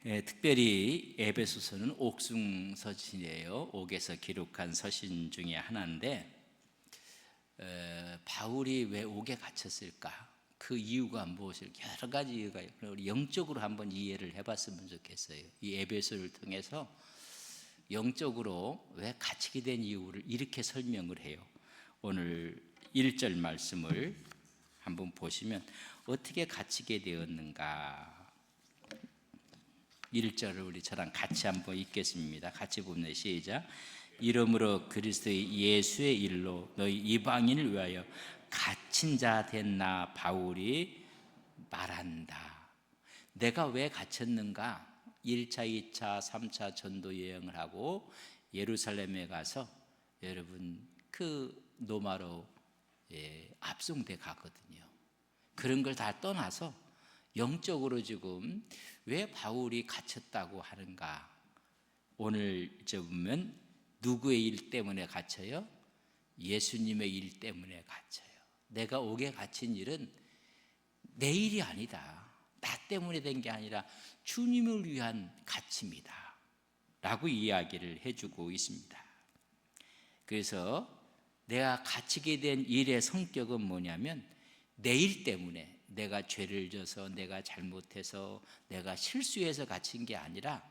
특별히 에베소서는 옥중 서신이에요. 옥에서 기록한 서신 중에 하나인데 바울이 왜 옥에 갇혔을까? 그 이유가 무엇일까? 여러 가지 이유가 있고 우리 영적으로 한번 이해를 해봤으면 좋겠어요. 이 에베소를 통해서 영적으로 왜 갇히게 된 이유를 이렇게 설명을 해요. 오늘 1절 말씀을 한번 보시면 어떻게 갇히게 되었는가? 1절을 우리 저랑 같이 한번 읽겠습니다. 같이 보면 시작. 이러므로 그리스도의 예수의 일로 너희 이방인을 위하여 갇힌 자 된 나 바울이 말한다. 내가 왜 갇혔는가? 1차, 2차, 3차 전도 여행을 하고 예루살렘에 가서 여러분 그 노마로 압송돼 가거든요. 그런 걸 다 떠나서 영적으로 지금 왜 바울이 갇혔다고 하는가? 오늘 보면 누구의 일 때문에 갇혀요? 예수님의 일 때문에 갇혀요. 내가 옥에 갇힌 일은 내 일이 아니다. 나 때문에 된 게 아니라 주님을 위한 갇힘이다 라고 이야기를 해주고 있습니다. 그래서 내가 갇히게 된 일의 성격은 뭐냐면 내 일 때문에, 내가 죄를 져서, 내가 잘못해서, 내가 실수해서 갇힌 게 아니라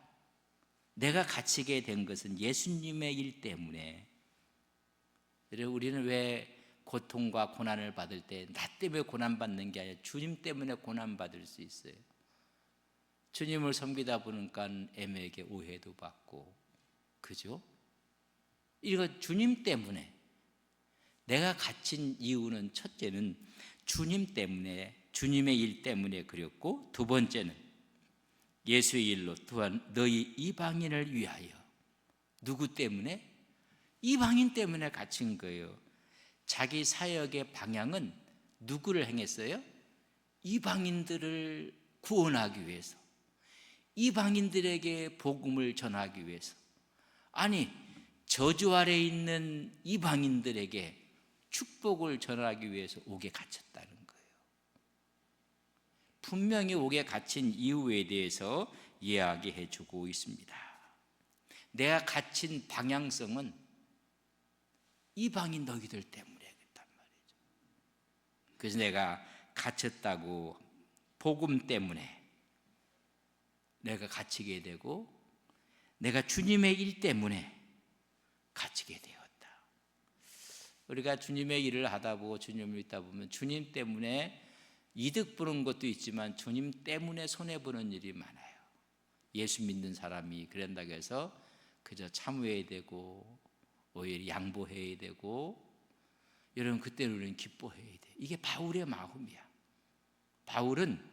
내가 갇히게 된 것은 예수님의 일 때문에. 우리는 왜 고통과 고난을 받을 때 나 때문에 고난받는 게 아니라 주님 때문에 고난받을 수 있어요. 주님을 섬기다 보니까 애매하게 오해도 받고, 그죠? 이거 주님 때문에. 내가 갇힌 이유는 첫째는 주님 때문에, 주님의 일 때문에 그랬고, 두 번째는 예수의 일로 또한 너희 이방인을 위하여. 누구 때문에? 이방인 때문에 갇힌 거예요. 자기 사역의 방향은 누구를 행했어요? 이방인들을 구원하기 위해서, 이방인들에게 복음을 전하기 위해서. 아니, 저주 아래 있는 이방인들에게 축복을 전하기 위해서 옥에 갇혔다는 거예요. 분명히 옥에 갇힌 이유에 대해서 이야기해 주고 있습니다. 내가 갇힌 방향성은 이방인 너희들 때문에 그랬단 말이죠. 그래서 내가 갇혔다고, 복음 때문에 내가 갇히게 되고, 내가 주님의 일 때문에 갇히게 되었다. 우리가 주님의 일을 하다 보고 주님을 믿다 보면 주님 때문에 이득 보는 것도 있지만 주님 때문에 손해보는 일이 많아요. 예수 믿는 사람이 그런다고 해서 그저 참여해야 되고 오히려 양보해야 되고, 여러분 그때는 우리는 기뻐해야 돼. 이게 바울의 마음이야. 바울은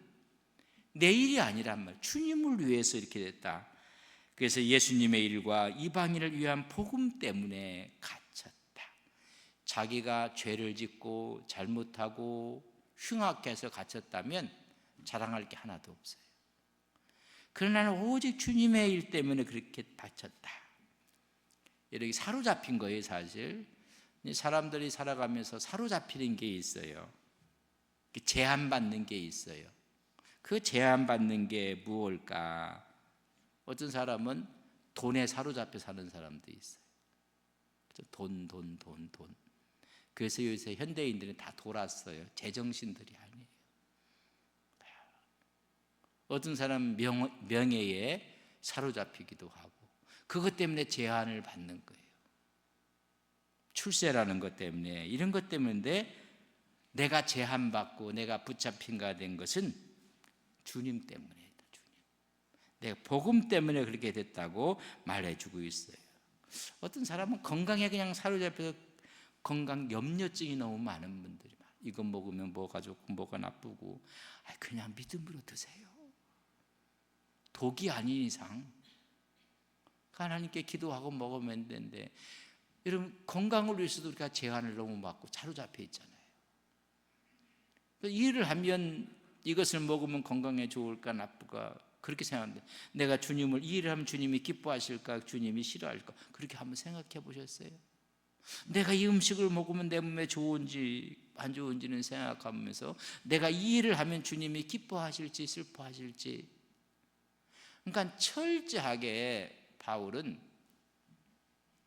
내 일이 아니란 말, 주님을 위해서 이렇게 됐다. 그래서 예수님의 일과 이방인을 위한 복음 때문에 갇혔다. 자기가 죄를 짓고 잘못하고 흉악해서 갇혔다면 자랑할 게 하나도 없어요. 그러나 나는 오직 주님의 일 때문에 그렇게 갇혔다. 이렇게 사로잡힌 거예요. 사실 사람들이 살아가면서 사로잡히는 게 있어요. 제한받는 게 있어요. 그 제한받는 게 무엇일까? 어떤 사람은 돈에 사로잡혀 사는 사람도 있어요. 돈. 그래서 요새 현대인들은 다 돌았어요. 제정신들이 아니에요. 어떤 사람은 명예에 사로잡히기도 하고, 그것 때문에 제한을 받는 거예요. 출세라는 것 때문에, 이런 것 때문에 내가 제한받고 내가 붙잡힌가 된 것은 주님 때문이다. 주님. 내가 복음 때문에 그렇게 됐다고 말해주고 있어요. 어떤 사람은 건강에 그냥 사로잡혀서 건강 염려증이 너무 많은 분들이 많아요. 이거 먹으면 뭐가 좋고 뭐가 나쁘고, 그냥 믿음으로 드세요. 독이 아닌 이상 하나님께 기도하고 먹으면 되는데, 여러분 건강을 위해서도 우리가 제한을 너무 받고 사로잡혀 있잖아요. 일을 하면 이것을 먹으면 건강에 좋을까 나쁠까 그렇게 생각하는데, 내가 주님을, 이 일을 하면 주님이 기뻐하실까 주님이 싫어할까, 그렇게 한번 생각해 보셨어요? 내가 이 음식을 먹으면 내 몸에 좋은지 안 좋은지는 생각하면서 내가 이 일을 하면 주님이 기뻐하실지 슬퍼하실지. 그러니까 철저하게 바울은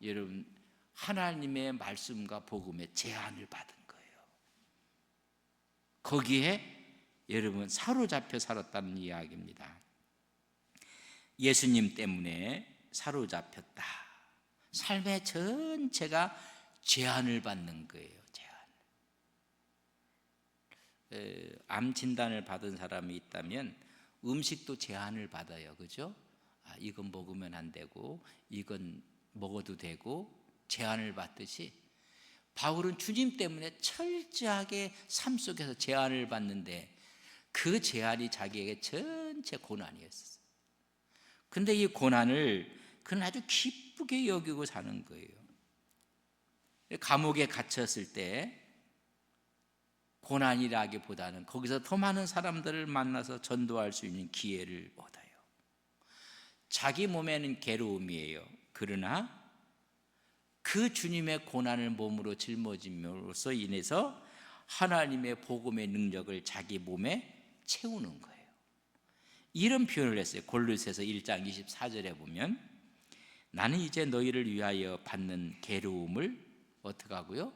여러분 하나님의 말씀과 복음에 제한을 받은 거예요. 거기에 여러분 사로잡혀 살았다는 이야기입니다. 예수님 때문에 사로잡혔다. 삶의 전체가 제한을 받는 거예요. 암 진단을 받은 사람이 있다면 음식도 제한을 받아요. 그죠? 이건 먹으면 안 되고 이건 먹어도 되고 제한을 받듯이 바울은 주님 때문에 철저하게 삶 속에서 제한을 받는데 그 제한이 자기에게 전체 고난이었어요. 근데 이 고난을 그는 아주 기쁘게 여기고 사는 거예요. 감옥에 갇혔을 때 고난이라기보다는 거기서 더 많은 사람들을 만나서 전도할 수 있는 기회를 얻어요. 자기 몸에는 괴로움이에요. 그러나 그 주님의 고난을 몸으로 짊어짐으로써 인해서 하나님의 복음의 능력을 자기 몸에 채우는 거예요. 이런 표현을 했어요. 골로새서 1장 24절에 보면 나는 이제 너희를 위하여 받는 괴로움을 어떻게 하고요?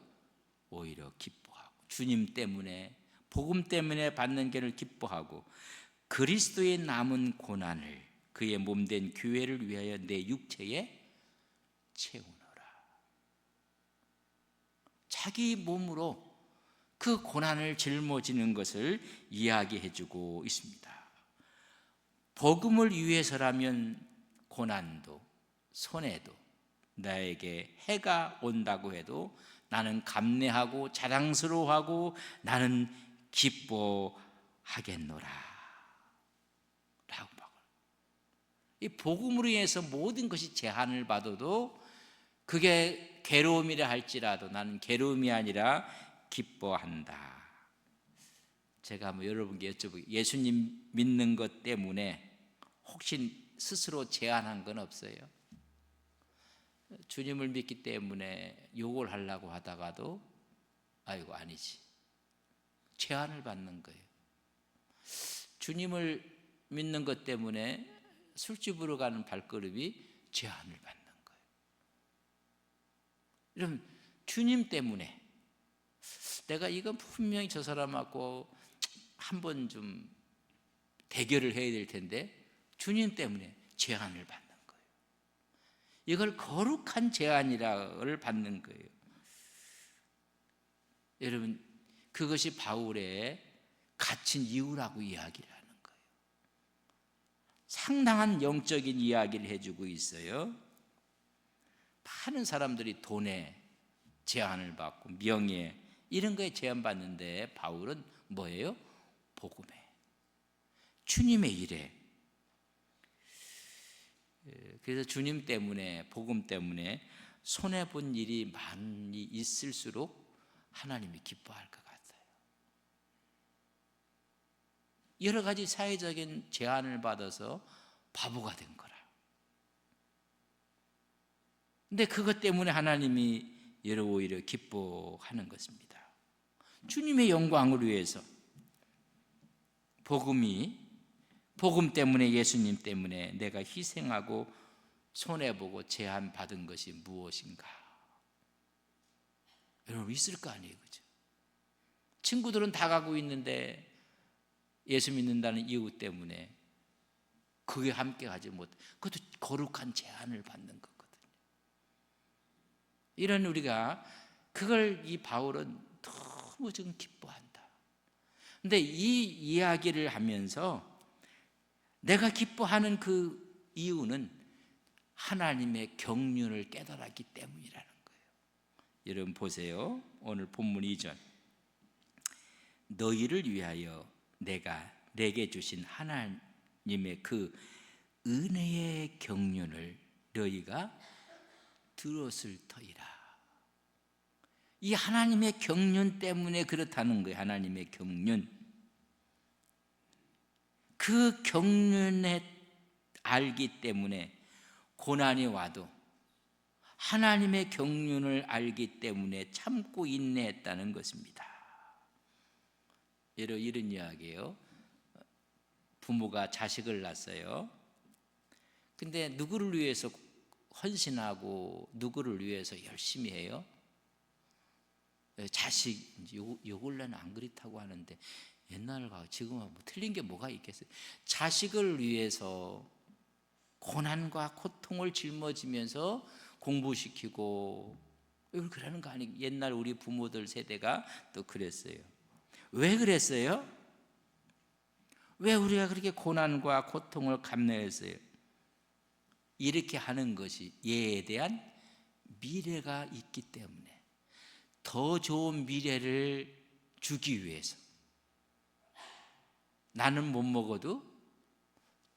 오히려 기뻐하고 주님 때문에 복음 때문에 받는 괴를 기뻐하고 그리스도의 남은 고난을 그의 몸된 교회를 위하여 내 육체에 채우노라. 자기 몸으로 그 고난을 짊어지는 것을 이야기해 주고 있습니다. 복음을 위해서라면 고난도 손해도 나에게 해가 온다고 해도 나는 감내하고 자랑스러워하고 나는 기뻐하겠노라 라고 말해요. 이 복음으로 인해서 모든 것이 제한을 받아도 그게 괴로움이라 할지라도 나는 괴로움이 아니라 기뻐한다. 제가 여러분께 여쭤보기, 예수님 믿는 것 때문에 혹시 스스로 제한한 건 없어요? 주님을 믿기 때문에 욕을 하려고 하다가도 아이고 아니지, 제한을 받는 거예요. 주님을 믿는 것 때문에 술집으로 가는 발걸음이 제한을 받는 거예요. 여러분 주님 때문에 내가 이건 분명히 저 사람하고 한번 좀 대결을 해야 될 텐데 주님 때문에 제한을 받는 거예요. 이걸 거룩한 제한이라를 받는 거예요. 여러분 그것이 바울의 갇힌 이유라고 이야기를 하는 거예요. 상당한 영적인 이야기를 해주고 있어요. 많은 사람들이 돈에 제한을 받고 명예 이런 거에 제한받는데 바울은 뭐예요? 복음에, 주님의 일에. 그래서 주님 때문에 복음 때문에 손해본 일이 많이 있을수록 하나님이 기뻐할 것 같아요. 여러 가지 사회적인 제한을 받아서 바보가 된 거라. 근데 그것 때문에 하나님이 오히려 기뻐하는 것입니다. 주님의 영광을 위해서 복음 때문에 예수님 때문에 내가 희생하고 손해보고 제한받은 것이 무엇인가? 여러분 있을 거 아니에요, 그죠? 친구들은 다 가고 있는데 예수 믿는다는 이유 때문에 그게 함께 가지 못. 그것도 거룩한 제한을 받는 거거든요. 이런 우리가 그걸 이 바울은 너무 지금 기뻐한다. 근데 이 이야기를 하면서 내가 기뻐하는 그 이유는 하나님의 경륜을 깨달았기 때문이라는 거예요. 여러분 보세요. 오늘 본문 2절. 너희를 위하여 내가 내게 주신 하나님의 그 은혜의 경륜을 너희가 들었을 터이라. 이 하나님의 경륜 때문에 그렇다는 거예요. 하나님의 경륜. 그 경륜에 알기 때문에 고난이 와도 하나님의 경륜을 알기 때문에 참고 인내했다는 것입니다. 이런 이야기예요. 부모가 자식을 낳았어요. 근데 누구를 위해서 헌신하고 누구를 위해서 열심히 해요? 자식, 요 근래는 안 그렇다고 하는데 옛날과 지금은 뭐 틀린 게 뭐가 있겠어요? 자식을 위해서 고난과 고통을 짊어지면서 공부시키고 그러는 거 아니에요? 옛날 우리 부모들 세대가 또 그랬어요. 왜 그랬어요? 왜 우리가 그렇게 고난과 고통을 감내했어요? 이렇게 하는 것이 얘에 대한 미래가 있기 때문에, 더 좋은 미래를 주기 위해서. 나는 못 먹어도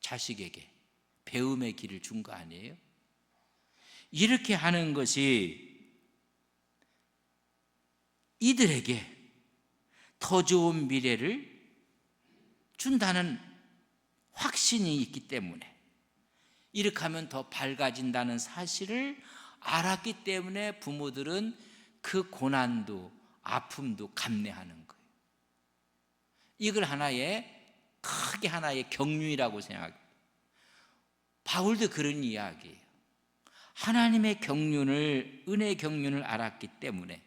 자식에게 배움의 길을 준 거 아니에요? 이렇게 하는 것이 이들에게 더 좋은 미래를 준다는 확신이 있기 때문에, 이렇게 하면 더 밝아진다는 사실을 알았기 때문에 부모들은 그 고난도 아픔도 감내하는 거예요. 이걸 크게 하나의 경륜이라고 생각해요. 바울도 그런 이야기예요. 하나님의 경륜을, 은혜의 경륜을 알았기 때문에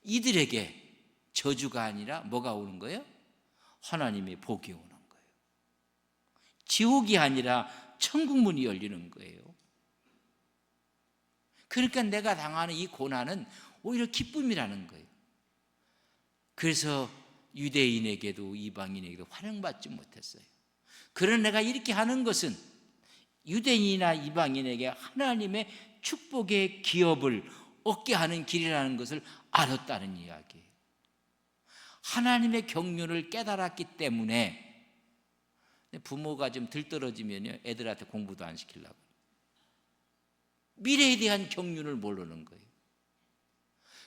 이들에게 저주가 아니라 뭐가 오는 거예요? 하나님의 복이 오는 거예요. 지옥이 아니라 천국 문이 열리는 거예요. 그러니까 내가 당하는 이 고난은 오히려 기쁨이라는 거예요. 그래서 유대인에게도 이방인에게도 환영받지 못했어요. 그런 내가 이렇게 하는 것은 유대인이나 이방인에게 하나님의 축복의 기업을 얻게 하는 길이라는 것을 알았다는 이야기예요. 하나님의 경륜을 깨달았기 때문에. 부모가 좀 들떨어지면요, 애들한테 공부도 안 시키려고. 미래에 대한 경륜을 모르는 거예요.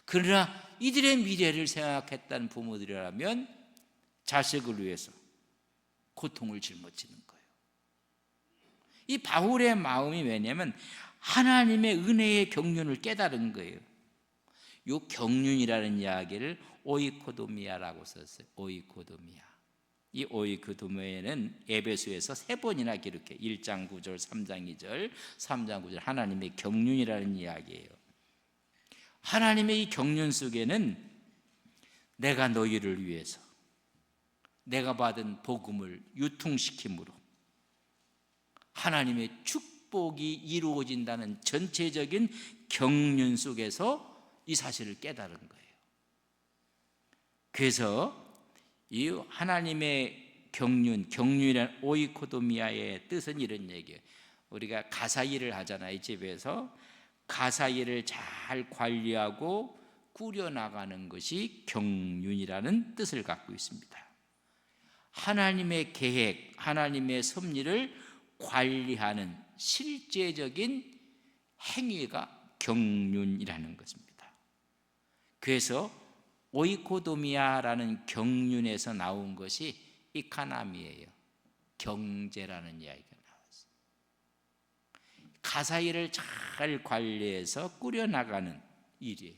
그러나 이들의 미래를 생각했다는 부모들이라면 자식을 위해서 고통을 짊어지는 거예요. 이 바울의 마음이 왜냐하면 하나님의 은혜의 경륜을 깨달은 거예요. 이 경륜이라는 이야기를 오이코도미아라고 썼어요. 오이코도미아. 이 오이코도미아는 에베소에서 3번이나 기록해. 1장 9절, 3장 2절, 3장 9절. 하나님의 경륜이라는 이야기예요. 하나님의 이 경륜 속에는 내가 너희를 위해서 내가 받은 복음을 유통시킴으로 하나님의 축복이 이루어진다는 전체적인 경륜 속에서 이 사실을 깨달은 거예요. 그래서 이 하나님의 경륜이란 오이코도미아의 뜻은 이런 얘기예요. 우리가 가사 일을 하잖아요. 집에서 가사 일을 잘 관리하고 꾸려나가는 것이 경륜이라는 뜻을 갖고 있습니다. 하나님의 계획, 하나님의 섭리를 관리하는 실제적인 행위가 경륜이라는 것입니다. 그래서 오이코도미아라는 경륜에서 나온 것이 이카나미예요. 경제라는 이야기가 나왔어요. 가사 일을 잘 관리해서 꾸려나가는 일이에요.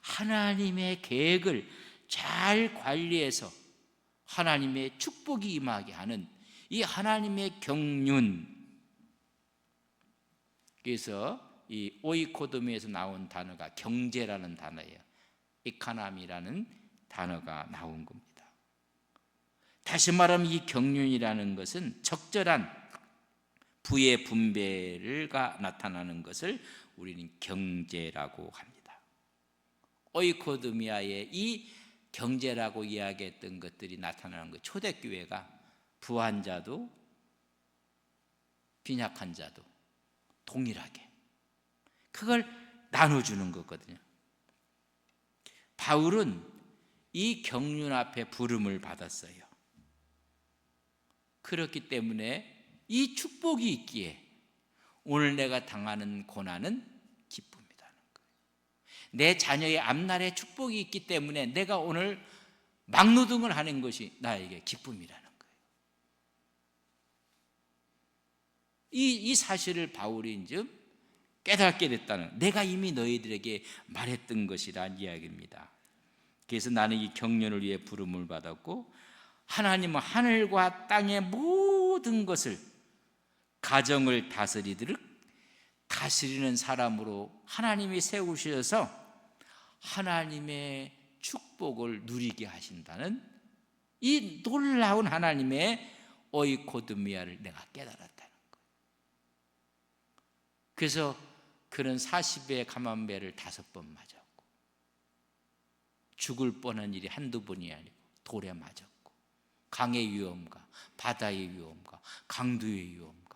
하나님의 계획을 잘 관리해서 하나님의 축복이 임하게 하는 이 하나님의 경륜. 그래서 이 오이코도미에서 나온 단어가 경제라는 단어예요. 이카나미라는 단어가 나온 겁니다. 다시 말하면 이 경륜이라는 것은 적절한 부의 분배가 나타나는 것을 우리는 경제라고 합니다. 오이코도미아의 이 경제라고 이야기했던 것들이 나타나는 것, 초대교회가 부한 자도 빈약한 자도 동일하게 그걸 나눠주는 거거든요. 바울은 이 경륜 앞에 부름을 받았어요. 그렇기 때문에 이 축복이 있기에 오늘 내가 당하는 고난은 기쁨이라는 거예요. 내 자녀의 앞날에 축복이 있기 때문에 내가 오늘 막노동을 하는 것이 나에게 기쁨이라는 거예요. 이 사실을 바울이 이제 깨닫게 됐다는, 내가 이미 너희들에게 말했던 것이란 이야기입니다. 그래서 나는 이 경륜을 위해 부름을 받았고 하나님은 하늘과 땅의 모든 것을 가정을 다스리도록 다스리는 사람으로 하나님이 세우셔서 하나님의 축복을 누리게 하신다는 이 놀라운 하나님의 오이코드미아를 내가 깨달았다는 거예요. 그래서 그는 40의 감암매를 5번 맞았고 죽을 뻔한 일이 한두 번이 아니고 돌에 맞았고 강의 위험과 바다의 위험과 강도의 위험과,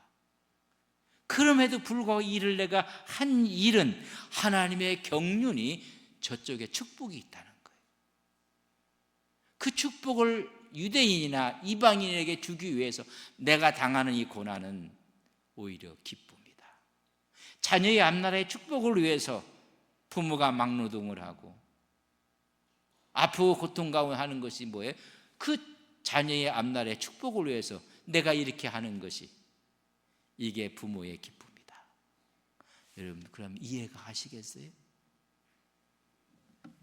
그럼에도 불구하고 이를 내가 한 일은 하나님의 경륜이 저쪽에 축복이 있다는 거예요. 그 축복을 유대인이나 이방인에게 주기 위해서 내가 당하는 이 고난은 오히려 기쁨이다. 자녀의 앞나라의 축복을 위해서 부모가 막노동을 하고 아프고 고통 가운데 하는 것이 뭐예요? 그 자녀의 앞날의 축복을 위해서 내가 이렇게 하는 것이, 이게 부모의 기쁨이다. 여러분, 그럼 이해가 하시겠어요?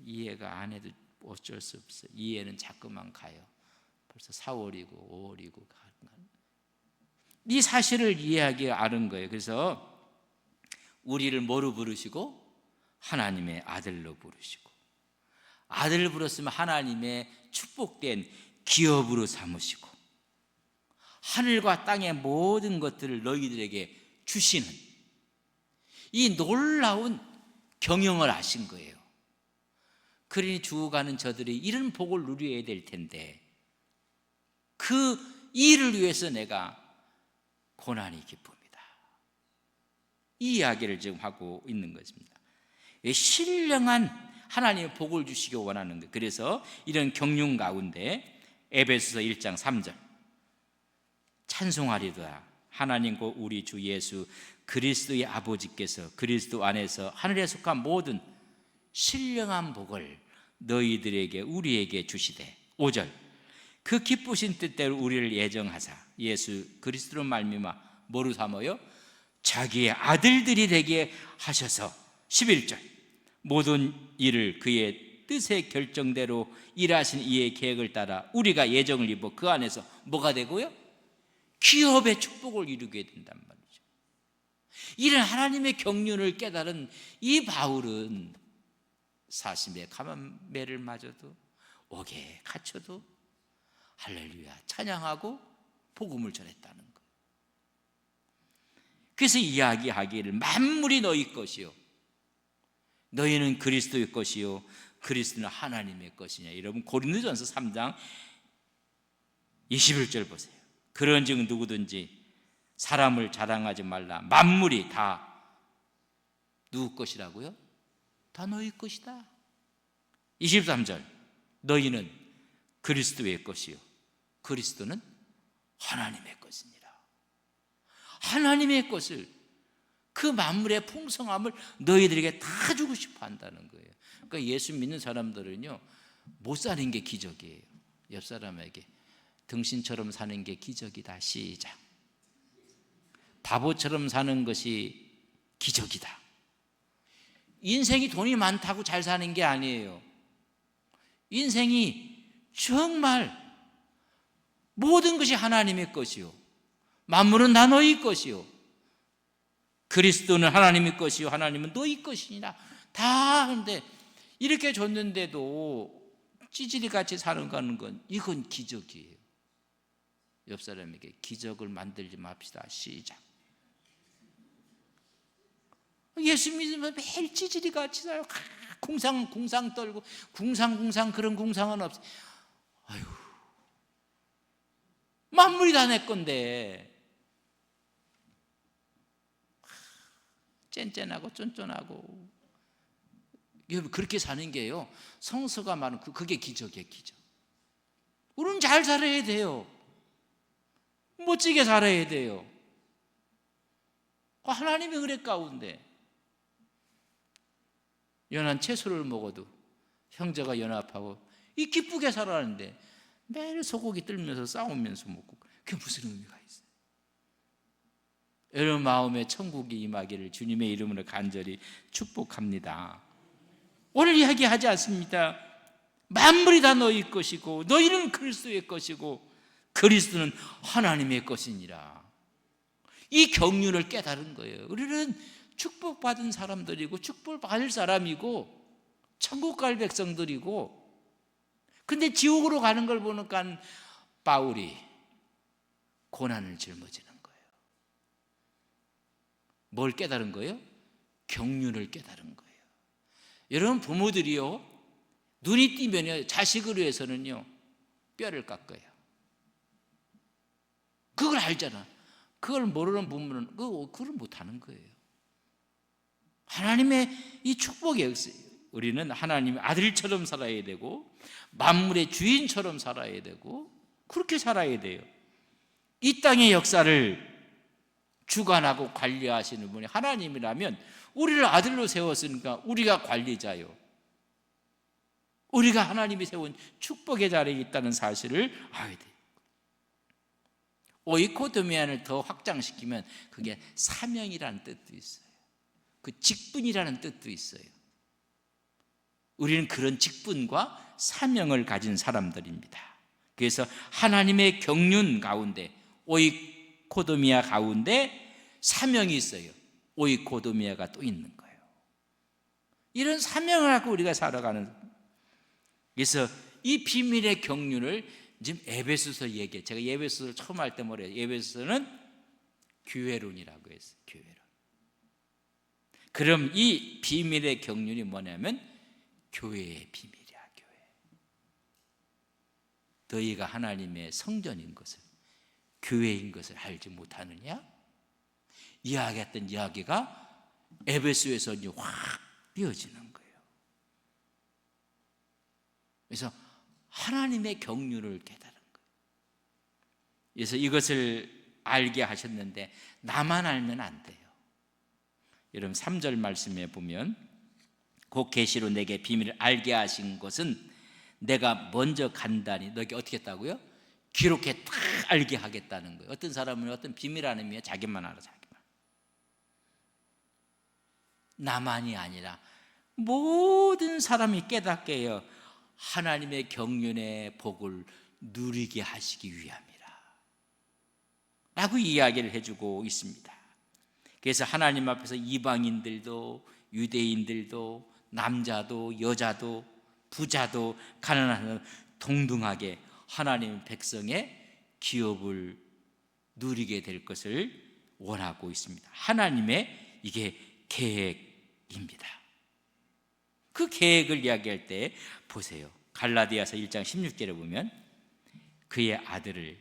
이해가 안 해도 어쩔 수 없어요. 이해는 자꾸만 가요. 벌써 4월이고 5월이고 이 사실을 이해하기 아는 거예요. 그래서 우리를 뭐로 부르시고? 하나님의 아들로 부르시고, 아들을 부르시면 하나님의 축복된 기업으로 삼으시고 하늘과 땅의 모든 것들을 너희들에게 주시는 이 놀라운 경영을 하신 거예요. 그러니 죽어가는 저들이 이런 복을 누려야 될 텐데 그 일을 위해서 내가 고난이 기쁩니다. 이 이야기를 지금 하고 있는 것입니다. 신령한 하나님의 복을 주시기 원하는 거예요. 그래서 이런 경륜 가운데 에베소서 1장 3절 찬송하리도다 하나님과 우리 주 예수 그리스도의 아버지께서 그리스도 안에서 하늘에 속한 모든 신령한 복을 너희들에게 우리에게 주시되, 5절 그 기쁘신 뜻대로 우리를 예정하사 예수 그리스도로 말미암아 뭐로 삼어요? 자기의 아들들이 되게 하셔서, 11절 모든 일을 그의 뜻의 결정대로 일하신 이의 계획을 따라 우리가 예정을 입어 그 안에서 뭐가 되고요? 기업의 축복을 이루게 된단 말이죠. 이런 하나님의 경륜을 깨달은 이 바울은 40의 감암매를 맞아도 옥에 갇혀도 할렐루야 찬양하고 복음을 전했다는 거예요. 그래서 이야기하기를 만물이 너희 것이요 너희는 그리스도의 것이요 그리스도는 하나님의 것이냐. 여러분 고린도전서 3장 21절 보세요. 그런즉 누구든지 사람을 자랑하지 말라. 만물이 다 누구 것이라고요? 다 너희 것이다. 23절 너희는 그리스도의 것이요 그리스도는 하나님의 것이니라. 하나님의 것을, 그 만물의 풍성함을 너희들에게 다 주고 싶어 한다는 거예요. 그러니까 예수 믿는 사람들은요 못 사는 게 기적이에요. 옆 사람에게 등신처럼 사는 게 기적이다. 시작. 바보처럼 사는 것이 기적이다. 인생이 돈이 많다고 잘 사는 게 아니에요. 인생이 정말 모든 것이 하나님의 것이요 만물은 다 너희 것이요 그리스도는 하나님의 것이요 하나님은 너희 것이니라. 다 하는데 이렇게 줬는데도 찌질이같이 사는 건 이건 기적이에요. 옆 사람에게 기적을 만들지 맙시다. 시작. 예수 믿으면 매일 찌질이같이 살아요. 궁상 떨고 궁상 그런 궁상은 없어요. 아유, 만물이 다 내 건데 쨈쨈하고 쫀쫀하고 여러분 그렇게 사는 게요 성서가 많은 그게 기적이에요. 기적. 우리는 잘 살아야 돼요. 멋지게 살아야 돼요. 하나님의 은혜 가운데 연한 채소를 먹어도 형제가 연합하고 이 기쁘게 살아가는데 매일 소고기 들면서 싸우면서 먹고 그게 무슨 의미가 있어요? 여러분 마음에 천국이 임하기를 주님의 이름으로 간절히 축복합니다. 오늘 이야기하지 않습니다. 만물이 다 너희 것이고 너희는 그리스도의 것이고 그리스도는 하나님의 것이니라. 이 경륜을 깨달은 거예요. 우리는 축복받은 사람들이고 축복받을 사람이고 천국 갈 백성들이고, 근데 지옥으로 가는 걸 보니까 바울이 고난을 짊어지는 거예요. 뭘 깨달은 거예요? 경륜을 깨달은 거예요. 여러분, 부모들이요, 눈이 띄면요, 자식을 위해서는요 뼈를 깎아요. 그걸 알잖아. 그걸 모르는 부모는 그걸 못하는 거예요. 하나님의 이 축복이 우리는 하나님의 아들처럼 살아야 되고 만물의 주인처럼 살아야 되고 그렇게 살아야 돼요. 이 땅의 역사를 주관하고 관리하시는 분이 하나님이라면 우리를 아들로 세웠으니까 우리가 관리자요, 우리가 하나님이 세운 축복의 자리에 있다는 사실을 알아야 돼요. 오이코도미안을 더 확장시키면 그게 사명이라는 뜻도 있어요. 그 직분이라는 뜻도 있어요. 우리는 그런 직분과 사명을 가진 사람들입니다. 그래서 하나님의 경륜 가운데, 오이코도미아 가운데 사명이 있어요. 오이코도미아가 또 있는 거예요. 이런 사명을 갖고 우리가 살아가는, 그래서 이 비밀의 경륜을 지금 에베소서 얘기해. 제가 에베소서를 처음 할 때 뭐래요? 에베소서는 교회론이라고 했어요. 교회론. 그럼 이 비밀의 경륜이 뭐냐면 교회의 비밀이야. 교회. 너희가 하나님의 성전인 것을, 교회인 것을 알지 못하느냐? 이야기했던 이야기가 에베소에서 이제 확 이어지는 거예요. 그래서 하나님의 경륜을 깨달은 거예요. 그래서 이것을 알게 하셨는데 나만 알면 안 돼요. 여러분 3절 말씀에 보면 곧 계시로 내게 비밀을 알게 하신 것은 내가 먼저 간단히 너에게 어떻게 했다고요? 기록해 딱 알게 하겠다는 거예요. 어떤 사람은 어떤 비밀 안 하면 자기만 알아, 자기만. 나만이 아니라 모든 사람이 깨닫게 해요. 하나님의 경륜의 복을 누리게 하시기 위함이라 라고 이야기를 해주고 있습니다. 그래서 하나님 앞에서 이방인들도 유대인들도 남자도 여자도 부자도 가난한 동등하게 하나님 백성의 기업을 누리게 될 것을 원하고 있습니다. 하나님의 이게 계획입니다. 그 계획을 이야기할 때 보세요. 갈라디아서 1장 16절에 보면 그의 아들을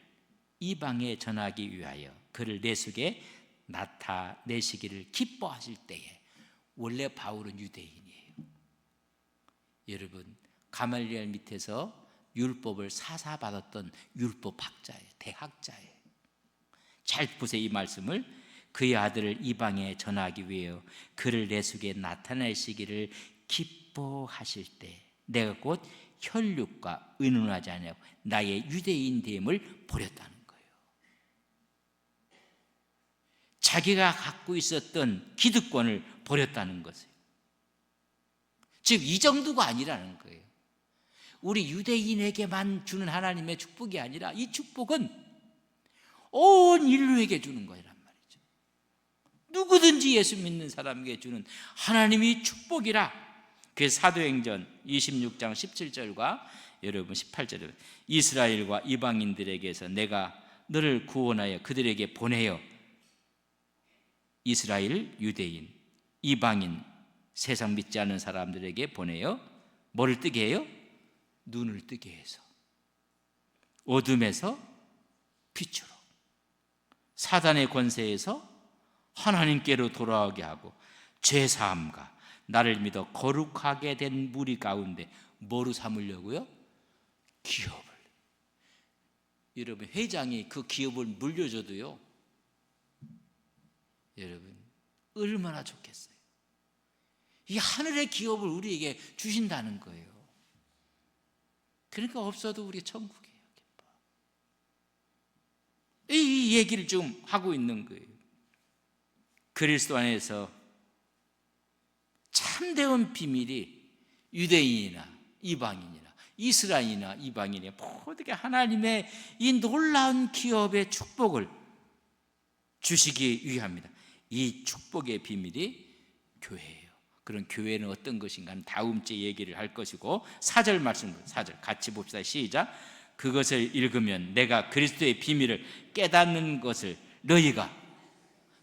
이방에 전하기 위하여 그를 내 속에 나타내시기를 기뻐하실 때에, 원래 바울은 유대인이에요. 여러분 가말리엘 밑에서 율법을 사사받았던 율법학자예요. 대학자예요. 잘 보세요. 이 말씀을 그의 아들을 이방에 전하기 위하여 그를 내 속에 나타내시기를 기뻐하실 때 내가 곧 혈육과 의논하지 아니하고 나의 유대인 됨을 버렸다는 거예요. 자기가 갖고 있었던 기득권을 버렸다는 것이에요. 즉 이 정도가 아니라는 거예요. 우리 유대인에게만 주는 하나님의 축복이 아니라 이 축복은 온 인류에게 주는 거란 말이죠. 누구든지 예수 믿는 사람에게 주는 하나님의 축복이라. 그래서 사도행전 26장 17절과 여러분 18절에 이스라엘과 이방인들에게서 내가 너를 구원하여 그들에게 보내어 이스라엘, 유대인, 이방인, 세상 믿지 않는 사람들에게 보내어 뭐를 뜨게 해요? 눈을 뜨게 해서 어둠에서 빛으로, 사단의 권세에서 하나님께로 돌아오게 하고 죄사함과 나를 믿어 거룩하게 된 무리 가운데 뭐로 삼으려고요? 기업을. 여러분 회장이 그 기업을 물려줘도요, 여러분 얼마나 좋겠어요. 이 하늘의 기업을 우리에게 주신다는 거예요. 그러니까 없어도 우리 천국이에요. 이 얘기를 좀 하고 있는 거예요. 그리스도 안에서 참되은 비밀이 유대인이나 이방인이나 이스라엘이나 이방인이나 모두게 하나님의 이 놀라운 기업의 축복을 주시기 위함이다. 이 축복의 비밀이 교회예요. 그런 교회는 어떤 것인가는 다음 주에 얘기를 할 것이고 4절 말씀으로 4절 같이 봅시다. 시작. 그것을 읽으면 내가 그리스도의 비밀을 깨닫는 것을 너희가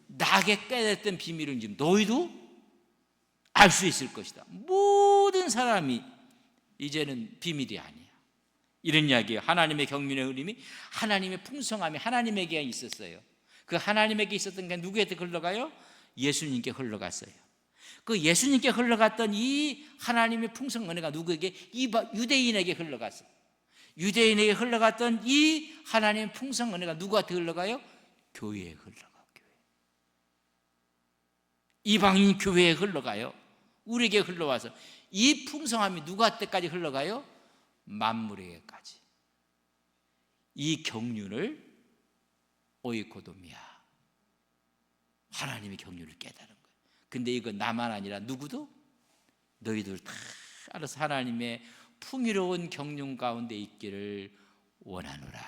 나에게 깨닫던 비밀을 지금 너희도 알 수 있을 것이다. 모든 사람이 이제는 비밀이 아니야. 이런 이야기예요. 하나님의 경륜의 흐름이 하나님의 풍성함이 하나님에게 있었어요. 그 하나님에게 있었던 게 누구한테 흘러가요? 예수님께 흘러갔어요. 그 예수님께 흘러갔던 이 하나님의 풍성 은혜가 누구에게? 유대인에게 흘러갔어요. 유대인에게 흘러갔던 이 하나님의 풍성 은혜가 누구한테 흘러가요? 교회에 흘러가요. 이방인 교회에 흘러가요. 우리에게 흘러와서 이 풍성함이 누구한테까지 흘러가요? 만물에게까지. 이 경륜을 오이코도미아, 하나님의 경륜을 깨달은 거예요. 근데 이거 나만 아니라 누구도 너희들 다 알아서 하나님의 풍요로운 경륜 가운데 있기를 원하노라.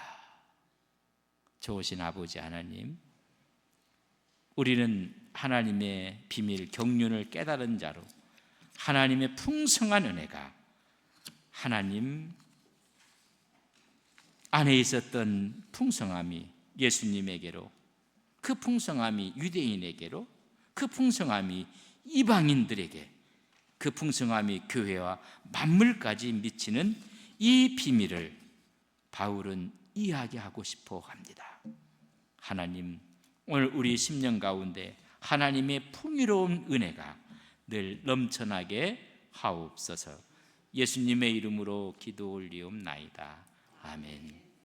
좋으신 아버지 하나님, 우리는 하나님의 비밀 경륜을 깨달은 자로 하나님의 풍성한 은혜가 하나님 안에 있었던 풍성함이 예수님에게로, 그 풍성함이 유대인에게로, 그 풍성함이 이방인들에게, 그 풍성함이 교회와 만물까지 미치는 이 비밀을 바울은 이야기하고 싶어 합니다. 하나님, 오늘 우리 심령 가운데 하나님의 풍요로운 은혜가 늘 넘쳐나게 하옵소서. 예수님의 이름으로 기도 올리옵나이다. 아멘.